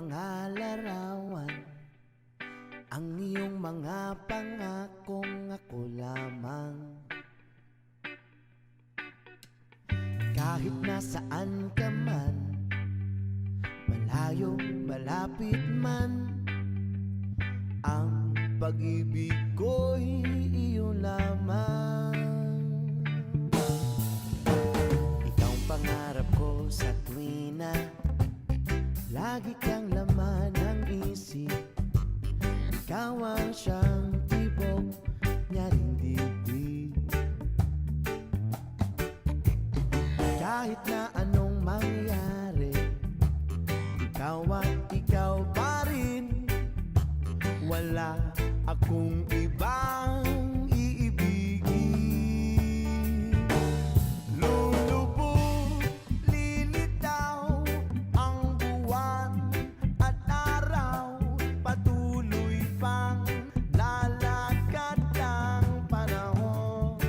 mga larawan, ang iyong mga pangakong ako lamang. Kahit nasaan ka man, malayo, malapit man, ang pag-ibig ko'y iyo lamang. Ikaw ang pangarap ko sa tuwina, lagi kang laman ng isip. Ikaw ang siyang tibok niya ring dibdib. Kahit na anong mangyari, ikaw at ikaw pa rin. Wala akong ibang iibigin. Lulubog, lilitaw ang buwan at araw, patuloy pang lalakad ang panahon.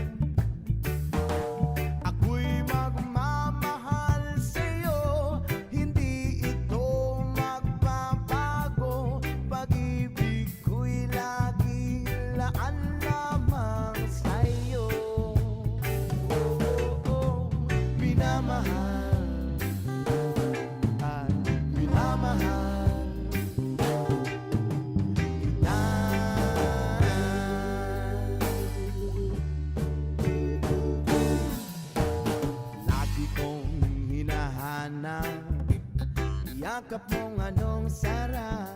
Ako'y magmamahal sa'yo, hindi ito magbabago. Pag-ibig ko'y lagi laan lamang sa'yo. Minamahal at minamahal kita. Lagi kong hinahanap yakap mong anong sarap,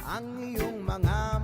ang iyong mga